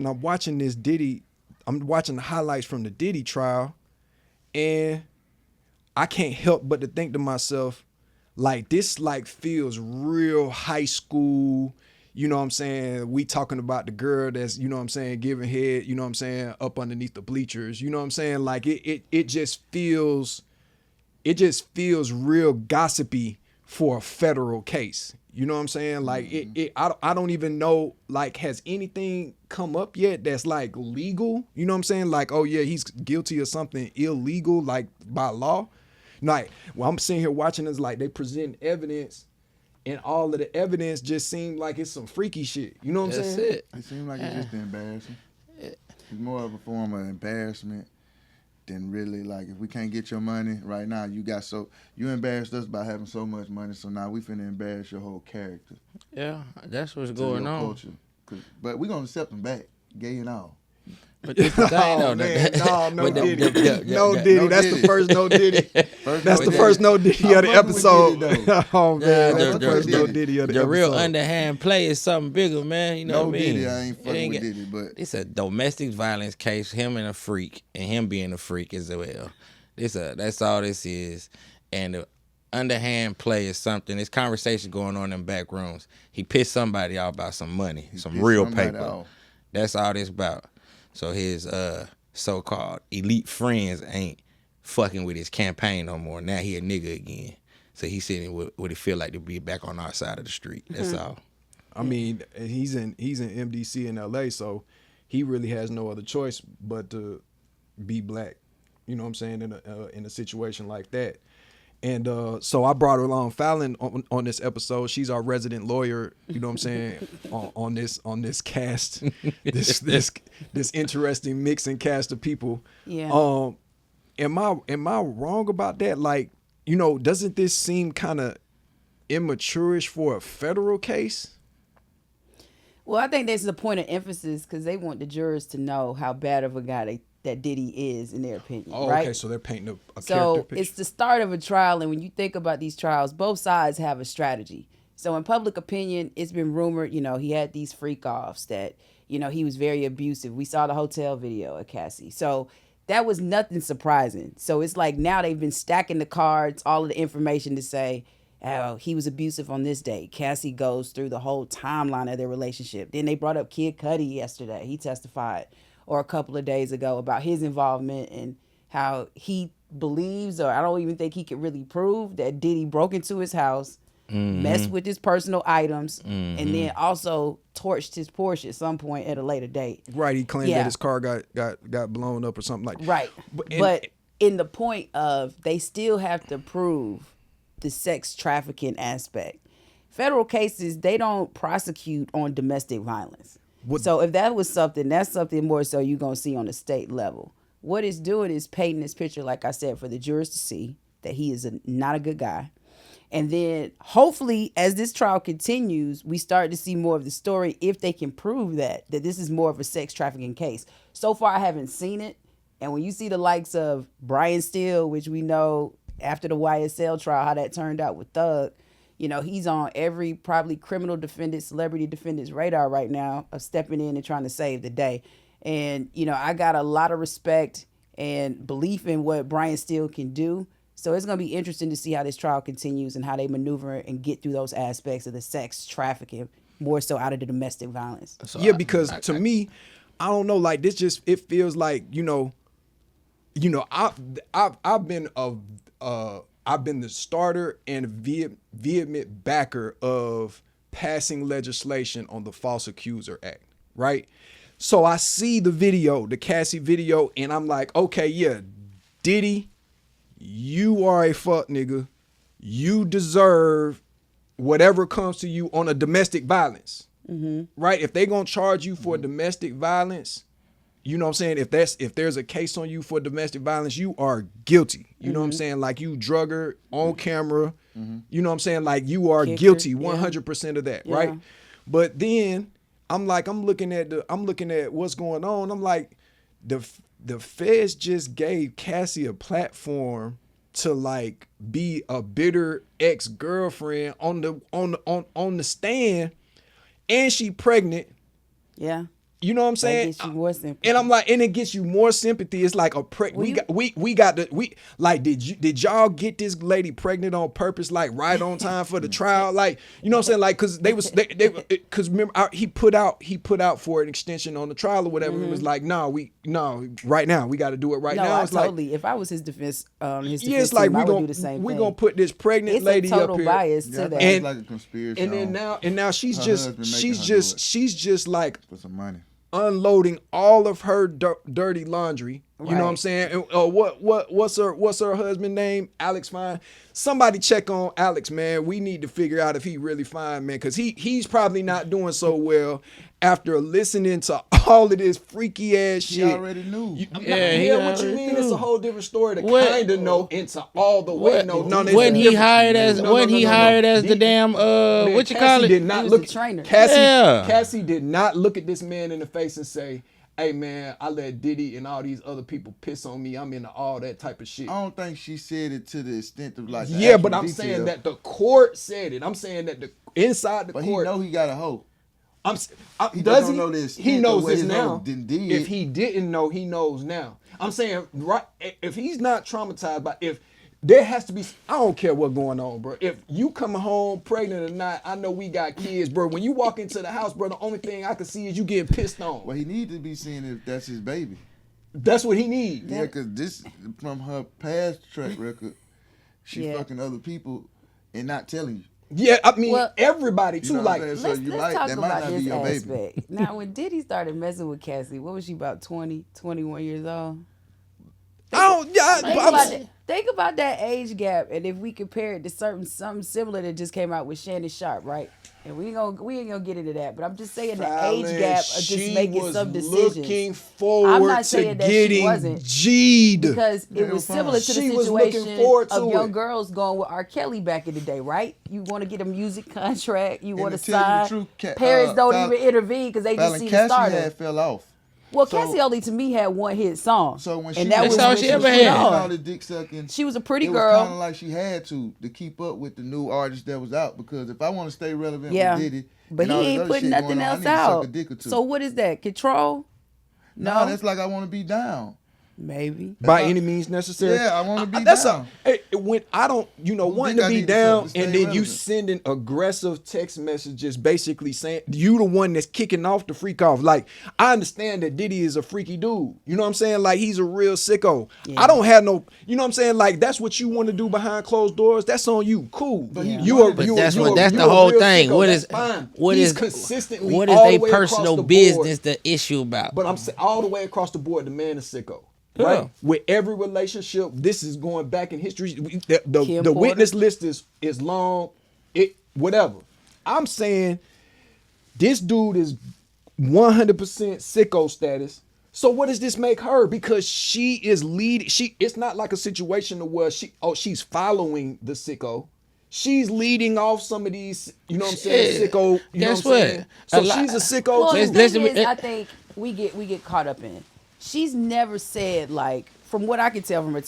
and I'm watching this Diddy. I'm watching the highlights from the Diddy trial, and I can't help but to think to myself, like, this like feels real high school. You know what I'm saying? We talking about the girl that's, you know what I'm saying, giving head, you know what I'm saying, up underneath the bleachers. You know what I'm saying? Like it just feels real gossipy for a federal case. You know what I'm saying? Like I don't even know, like, has anything come up yet that's like legal? You know what I'm saying? Like, oh yeah, he's guilty of something illegal, like by law. Like, well, I'm sitting here watching this, like, they present evidence, and all of the evidence just seemed like it's some freaky shit. You know what I'm saying? That's it. It seems like it's just embarrassing. It's more of a form of embarrassment than really, like, if we can't get your money right now, you embarrassed us by having so much money, so now we finna embarrass your whole character. Yeah, that's what's going on. Culture. But we're gonna accept them back, gay and all. But this the thing, No Diddy. No Diddy. That's the first no Diddy. That's the first no Diddy of the episode. Oh man, that's the first no Diddy of the episode. The real underhand play is something bigger, man. You know what I mean? Diddy, I ain't fucking with Diddy, but it's a domestic violence case. Him and a freak, and him being a freak as well. That's all this is. And the underhand play is something. There's conversation going on in back rooms. He pissed somebody out about some money, some real paper. Off. That's all this about. So his so-called elite friends ain't fucking with his campaign no more. Now he a nigga again. So he's sitting with what it feel like to be back on our side of the street. That's all. I mean, he's in MDC in LA, so he really has no other choice but to be black. You know what I'm saying, in a situation like that. And so I brought her along, Fallon, on this episode. She's our resident lawyer. You know what I'm saying, on this cast, this interesting mix and cast of people. Yeah. Am I wrong about that? Like, you know, doesn't this seem kind of immaturish for a federal case? Well, I think that's the point of emphasis because they want the jurors to know how bad of a guy that Diddy is, in their opinion. Oh, right? Okay, so they're painting a character So picture. it's the start of a trial, and when you think about these trials, both sides have a strategy. So in public opinion, it's been rumored, you know, he had these freak-offs that, you know, he was very abusive. We saw the hotel video of Cassie. So that was nothing surprising. So it's like now they've been stacking the cards, all of the information to say, oh, he was abusive on this day. Cassie goes through the whole timeline of their relationship. Then they brought up Kid Cudi yesterday. He testified, or a couple of days ago, about his involvement and how he believes, or I don't even think he could really prove, that Diddy broke into his house, messed with his personal items, and then also torched his Porsche at some point at a later date. Right, he claimed that his car got blown up or something like that. Right. But in the point of, they still have to prove the sex trafficking aspect. Federal cases, they don't prosecute on domestic violence. So if that was something, that's something more so you're going to see on the state level. What it's doing is painting this picture, like I said, for the jurors to see that he is not a good guy. And then hopefully as this trial continues, we start to see more of the story if they can prove that this is more of a sex trafficking case. So far, I haven't seen it. And when you see the likes of Brian Steele, which we know after the YSL trial, how that turned out with Thug, you know, he's on every probably criminal defendant, celebrity defendant's radar right now of stepping in and trying to save the day. And, you know, I got a lot of respect and belief in what Brian Steele can do. So it's going to be interesting to see how this trial continues and how they maneuver and get through those aspects of the sex trafficking, more so out of the domestic violence. So yeah, because to me, I don't know, like, this just, it feels like, I've been the starter and vehement backer of passing legislation on the False Accuser Act, right? So I see the video, the Cassie video, and I'm like, okay, yeah, Diddy, you are a fuck nigga. You deserve whatever comes to you on a domestic violence, right? If they gonna charge you for domestic violence, you know what I'm saying? If there's a case on you for domestic violence, you are guilty. You know what I'm saying? Like, you drug her on camera. You know what I'm saying? Like, you are guilty, 100% of that, right? But then I'm looking at what's going on. I'm like, the feds just gave Cassie a platform to, like, be a bitter ex-girlfriend on the stand, and she pregnant. Yeah. You know what I'm saying? gets you more sympathy. And I'm like, and it gets you more sympathy. It's like did y'all get this lady pregnant on purpose, like right on time for the trial? Like, you know what I'm saying? Like, cause cause remember he put out for an extension on the trial or whatever. It was like, no, right now we got to do it right now. It's totally. like, If I was his defense, it's team, like I would do the same we're thing. gonna put this pregnant It's lady a total up here. bias Yeah, I to think that. it's like a conspiracy. And now she's her just husband making her do it. she's just like for some money. unloading all of her dirty laundry. You know what I'm saying? And, what's her husband name? Alex Fine. Somebody check on Alex, man. We need to figure out if he really fine, man, because he's probably not doing so well after listening to all of this freaky ass shit. He already knew. What you mean? It's a whole different story to What- kind of know into all the way. No, When he hired as the damn Man, what you Cassie call it? did not He was look the trainer. Cassie did not look at this man in the face and say, "Hey man, I let Diddy and all these other people piss on me. I'm into all that type of shit." I don't think she said it to the extent of like. The Yeah, but actual I'm detail. saying that the court said it. I'm saying that the inside the But court. he know he got a hoe. He does don't he? know this. He knows what this his now. hoe did. If he didn't know, he knows now. I'm saying, right? If he's not traumatized by, if there has to be, I don't care what's going on, bro. If you come home pregnant or not, I know we got kids, bro. When you walk into the house, bro, the only thing I can see is you getting pissed on. Well, he need to be seeing if that's his baby. That's what he needs. Yeah, because this from her past track record, she Yeah. fucking other people and not telling you. Yeah, I mean, Well, everybody too. You know what like, I'm saying? So Let's, you let's might talk that might about not this be your baby. aspect. Now, when Diddy started messing with Cassie, what was she, about 20, 21 years old? Think about that age gap, and if we compare it to something similar that just came out with Shannon Sharp, right? And we ain't gonna get into that, but I'm just saying the age gap of just making some decisions. Looking I'm forward not to saying that she getting wasn't. G'd. Because it Yeah, was fine. similar to the She was looking situation forward of to young it. girls going with R. Kelly back in the day, right? You want to get a music contract, you want to to tell you the sign. truth, Parents don't Fallon- even intervene because they just Fallon see the Cassie starter. had fell off. Well, So- Cassie only to me had one hit song. So when she and that That's was all when she she ever was had. on. all the dick sucking. She was a pretty it girl. was kind of like she had to keep up with the new artist that was out, because if I want to stay relevant Yeah, with Diddy, but and he all this ain't other putting shit nothing going on, I else need to suck out. a dick or two. So what is that? Control? no, that's like I want to be down. Maybe. By That's any means necessary. Yeah, I wanna be that's down. When I don't, wanting think to I be need to down, stay and then you relevant? sending aggressive text messages, basically saying you the one that's kicking off the freak off. Like, I understand that Diddy is a freaky dude. You know what I'm saying? Like, he's a real sicko. Yeah. I don't have no. You know what I'm saying? Like, that's what you want to do behind closed doors. That's on you. Cool. But he You are. But you that's are- what you that's are the a whole real thing. sicko. What That's is fine. what He's is consistently what is all they the way across personal the board. business the issue about? But I'm saying all the way across the board, the man is sicko. Right? Yeah. With every relationship, this is going back in history. Kim The Porter. witness list is long. Whatever. I'm saying this dude is 100% sicko status. So what does this make her? Because she is leading. It's not like a situation where she's following the sicko. She's leading off some of these, you know what I'm saying, Shit. sicko. You Guess know what I'm what? saying? So she's a sicko Well, too. the Listen, thing is, it- I think we get caught up in. She's never said, like, from what I can tell from her